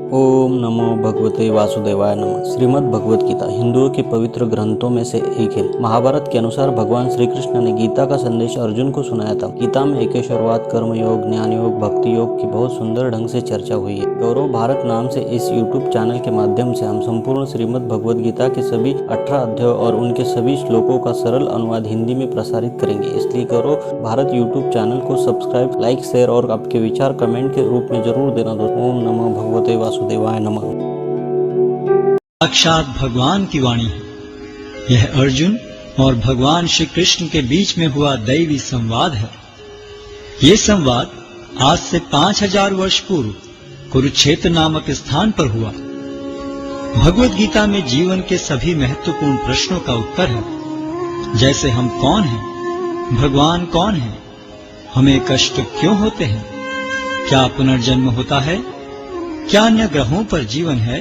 ओम नमो भगवते वासुदेवाय नमः। श्रीमद् भगवत गीता हिंदुओं के पवित्र ग्रंथों में से एक है। महाभारत के अनुसार भगवान श्री कृष्ण ने गीता का संदेश अर्जुन को सुनाया था। गीता में एकेश्वरवाद, कर्म योग, ज्ञान योग, भक्ति योग की बहुत सुंदर ढंग से चर्चा हुई है। गौरव भारत नाम से इस यूट्यूब चैनल के माध्यम से हम संपूर्ण श्रीमद् भगवत गीता के सभी 18 अध्यायों और उनके सभी श्लोकों का सरल अनुवाद हिंदी में प्रसारित करेंगे। इसलिए गौरव भारत यूट्यूब चैनल को सब्सक्राइब, लाइक, शेयर और आपके विचार कमेंट के रूप में जरूर देना दोस्तों। ओम नमो भगवते वासुदेवाय नमः। साक्षात भगवान की वाणी है। यह अर्जुन और भगवान श्री कृष्ण के बीच में हुआ दैवी संवाद है। ये संवाद आज से 5000 वर्ष पूर्व कुरुक्षेत्र नामक स्थान पर हुआ। भगवत गीता में जीवन के सभी महत्वपूर्ण प्रश्नों का उत्तर है, जैसे हम कौन हैं, भगवान कौन है, हमें कष्ट क्यों होते हैं, क्या पुनर्जन्म होता है, क्या अन्य ग्रहों पर जीवन है,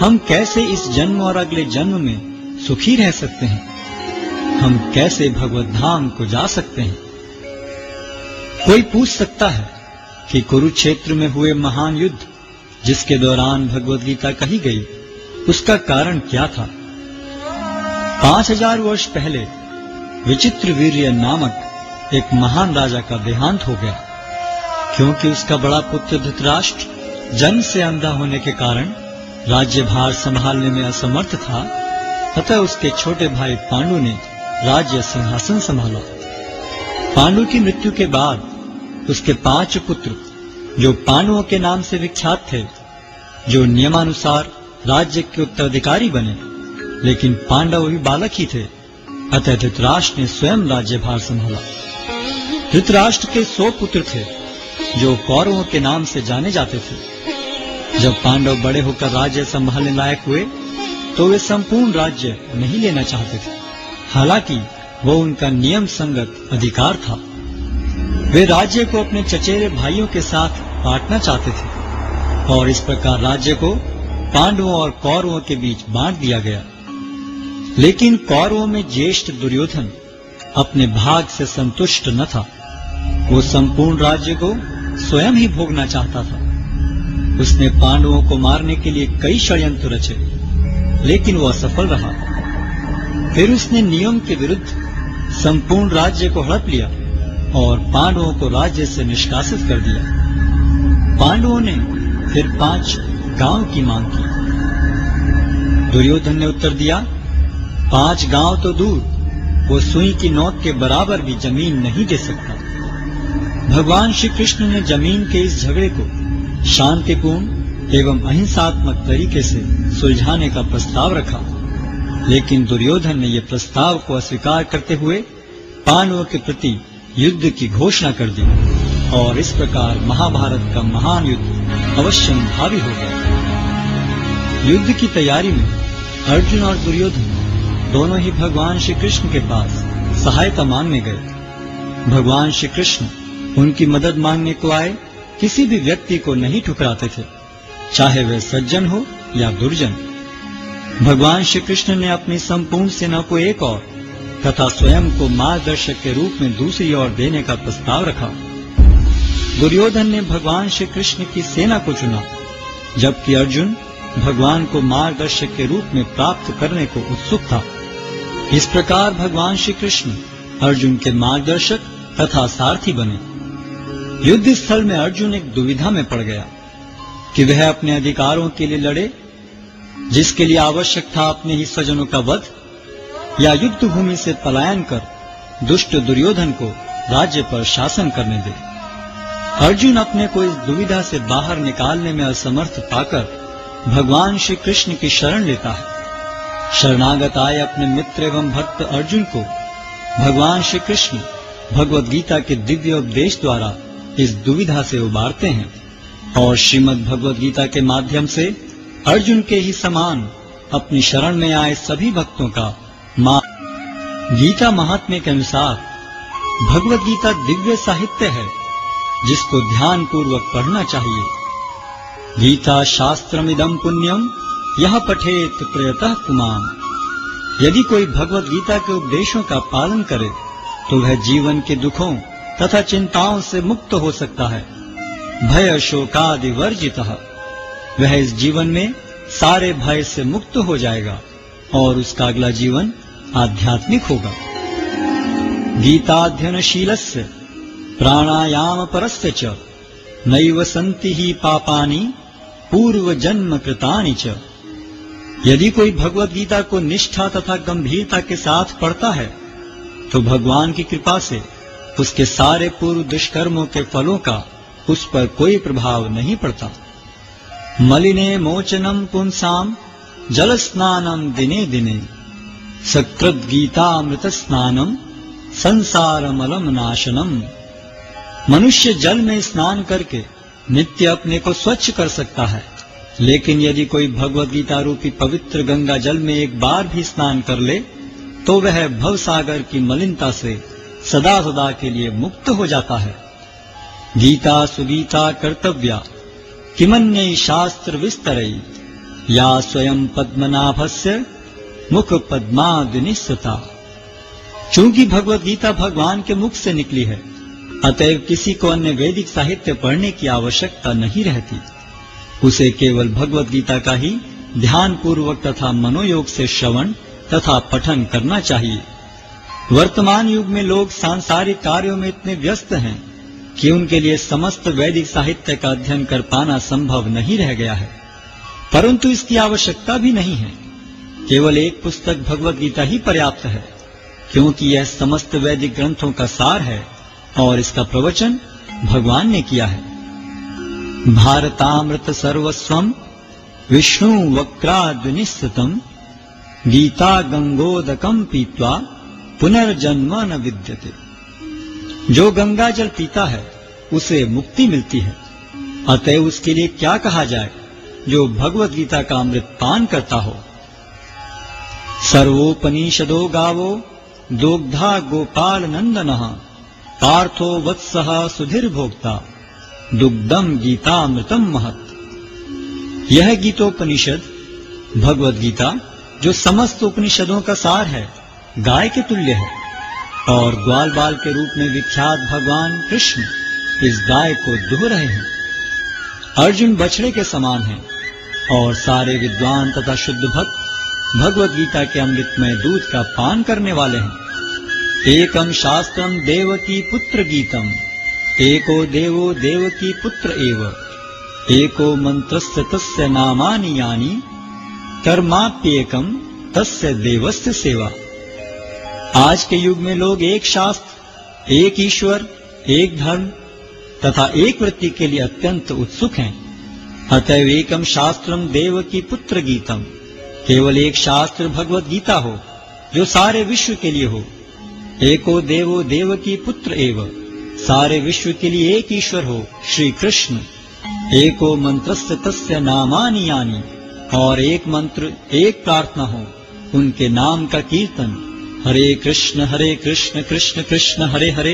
हम कैसे इस जन्म और अगले जन्म में सुखी रह सकते हैं, हम कैसे भगवत धाम को जा सकते हैं। कोई पूछ सकता है कि कुरुक्षेत्र में हुए महान युद्ध जिसके दौरान भगवत गीता कही गई, उसका कारण क्या था। 5000 वर्ष पहले विचित्रवीर्य नामक एक महान राजा का देहांत हो गया। क्योंकि उसका बड़ा पुत्र धृतराष्ट्र जन्म से अंधा होने के कारण राज्यभार संभालने में असमर्थ था, अतः उसके छोटे भाई पांडु ने राज्य सिंहासन संभाला। पांडु की मृत्यु के बाद उसके 5 पुत्र, जो पांडवों के नाम से विख्यात थे, जो नियमानुसार राज्य के उत्तराधिकारी बने, लेकिन पांडव भी बालक ही थे, अतः धृतराष्ट्र ने स्वयं राज्यभार संभाला। धृतराष्ट्र के 100 पुत्र थे, जो कौरवों के नाम से जाने जाते थे। जब पांडव बड़े होकर राज्य संभालने लायक हुए, तो वे संपूर्ण राज्य नहीं लेना चाहते थे, हालांकि वो उनका नियम संगत अधिकार था। वे राज्य को अपने चचेरे भाइयों के साथ बांटना चाहते थे, और इस प्रकार राज्य को पांडवों और कौरवों के बीच बांट दिया गया। लेकिन कौरवों में ज्येष्ठ दुर्योधन अपने भाग से संतुष्ट न था। वो संपूर्ण राज्य को स्वयं ही भोगना चाहता था। उसने पांडवों को मारने के लिए कई षड्यंत्र रचे, लेकिन वो असफल रहा। फिर उसने नियम के विरुद्ध संपूर्ण राज्य को हड़प लिया और पांडवों को राज्य से निष्कासित कर दिया। पांडवों ने फिर 5 गांव की मांग की। दुर्योधन ने उत्तर दिया, 5 गांव तो दूर, वो सुई की नोक के बराबर भी जमीन नहीं दे सकता। भगवान श्री कृष्ण ने जमीन के इस झगड़े को शांतिपूर्ण एवं अहिंसात्मक तरीके से सुलझाने का प्रस्ताव रखा, लेकिन दुर्योधन ने यह प्रस्ताव को अस्वीकार करते हुए पांडवों के प्रति युद्ध की घोषणा कर दी, और इस प्रकार महाभारत का महान युद्ध अवश्यंभावी हो गया। युद्ध की तैयारी में अर्जुन और दुर्योधन दोनों ही भगवान श्री कृष्ण के पास सहायता मांगने गए। भगवान श्री कृष्ण उनकी मदद मांगने को आए किसी भी व्यक्ति को नहीं ठुकराते थे, चाहे वह सज्जन हो या दुर्जन। भगवान श्री कृष्ण ने अपनी संपूर्ण सेना को एक ओर तथा स्वयं को मार्गदर्शक के रूप में दूसरी ओर देने का प्रस्ताव रखा। दुर्योधन ने भगवान श्री कृष्ण की सेना को चुना, जबकि अर्जुन भगवान को मार्गदर्शक के रूप में प्राप्त करने को उत्सुक था। इस प्रकार भगवान श्री कृष्ण अर्जुन के मार्गदर्शक तथा सारथी बने। युद्ध स्थल में अर्जुन एक दुविधा में पड़ गया कि वह अपने अधिकारों के लिए लड़े, जिसके लिए आवश्यक था अपने ही स्वजनों का वध, या युद्ध भूमि से पलायन कर दुष्ट दुर्योधन को राज्य पर शासन करने दे। अर्जुन अपने को इस दुविधा से बाहर निकालने में असमर्थ पाकर भगवान श्री कृष्ण की शरण लेता है। शरणागत आए अपने मित्र एवं भक्त अर्जुन को भगवान श्री कृष्ण भगवत गीता के दिव्य उपदेश द्वारा इस दुविधा से उबारते हैं, और श्रीमद् भगवत गीता के माध्यम से अर्जुन के ही समान अपनी शरण में आए सभी भक्तों का गीता महात्म्य के अनुसार भगवत गीता दिव्य साहित्य है, जिसको ध्यान पूर्वक पढ़ना चाहिए। गीता शास्त्रमिदं पुण्यम यह पठेत प्रयतः पुमान्। यदि कोई भगवत गीता के उपदेशों का पालन करे, तो वह जीवन के दुखों तथा चिंताओं से मुक्त हो सकता है। भय शोकादि वर्जितः। वह इस जीवन में सारे भय से मुक्त हो जाएगा और उसका अगला जीवन आध्यात्मिक होगा। गीताध्ययनशीलस्य प्राणायाम परस्य च नैव सन्ति ही पापानि पूर्व जन्म कृतानि च। यदि कोई भगवत गीता को निष्ठा तथा गंभीरता के साथ पढ़ता है तो भगवान की कृपा से उसके सारे पूर्व दुष्कर्मों के फलों का उस पर कोई प्रभाव नहीं पड़ता। मलिने मोचनम पुंसाम जल स्नानम दिने दिने सकृत गीतामृत स्नानम संसारमलम नाशनम। मनुष्य जल में स्नान करके नित्य अपने को स्वच्छ कर सकता है, लेकिन यदि कोई भगवत गीता रूपी पवित्र गंगा जल में एक बार भी स्नान कर ले तो वह भवसागर की मलिनता से सदा सदा के लिए मुक्त हो जाता है। गीता सुगीता कर्तव्या किमन्यै शास्त्र विस्तरै या स्वयं पद्मनाभस्य मुख पद्मादिनिस्सता। चूंकि भगवत गीता भगवान के मुख से निकली है, अतएव किसी को अन्य वैदिक साहित्य पढ़ने की आवश्यकता नहीं रहती। उसे केवल भगवत गीता का ही ध्यान पूर्वक तथा मनोयोग से श्रवण तथा पठन करना चाहिए। वर्तमान युग में लोग सांसारिक कार्यों में इतने व्यस्त हैं कि उनके लिए समस्त वैदिक साहित्य का अध्ययन कर पाना संभव नहीं रह गया है, परंतु इसकी आवश्यकता भी नहीं है। केवल एक पुस्तक भगवत गीता ही पर्याप्त है, क्योंकि यह समस्त वैदिक ग्रंथों का सार है और इसका प्रवचन भगवान ने किया है। भारतामृत सर्वस्वम विष्णु वक्राद्विनिश्चितम गीता गंगोदकम पीत्वा पुनर्जन्म न विद्यते। जो गंगा जल पीता है उसे मुक्ति मिलती है, अतएव उसके लिए क्या कहा जाए जो भगवत गीता का अमृत पान करता हो। सर्वोपनिषदो गावो दोग्धा गोपाल नंदनः पार्थो वत्सः सुधीर भोक्ता दुग्धम गीतामृतम महत्। यह गीतोपनिषद भगवत गीता जो समस्त उपनिषदों का सार है, गाय के तुल्य है और ग्वाल बाल के रूप में विख्यात भगवान कृष्ण इस गाय को दुह रहे हैं। अर्जुन बछड़े के समान है और सारे विद्वान तथा शुद्ध भक्त भगवत गीता के अमृतमय दूध का पान करने वाले हैं। एकम शास्त्रम देवकी पुत्र गीतम एको देवो देवकी पुत्र एव एको मंत्रस्य तस्य नामानि यानि कर्माप्येकम तस्य देवस्य सेवा। आज के युग में लोग एक शास्त्र, एक ईश्वर, एक धर्म तथा एक वृत्ति के लिए अत्यंत उत्सुक हैं। अतएव एकम शास्त्रम देवकी पुत्र गीतम, केवल एक शास्त्र भगवत गीता हो जो सारे विश्व के लिए हो। एको देवो देवकी पुत्र एव, सारे विश्व के लिए एक ईश्वर हो श्री कृष्ण। एको मंत्रस्य तस्य नामानि यानि, और एक मंत्र एक प्रार्थना हो उनके नाम का कीर्तन। हरे कृष्ण कृष्ण कृष्ण हरे हरे,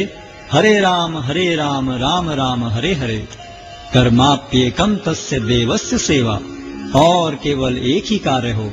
हरे राम राम राम हरे हरे। कर्माप्येकम तस्य देवस्य सेवा, और केवल एक ही कार्य हो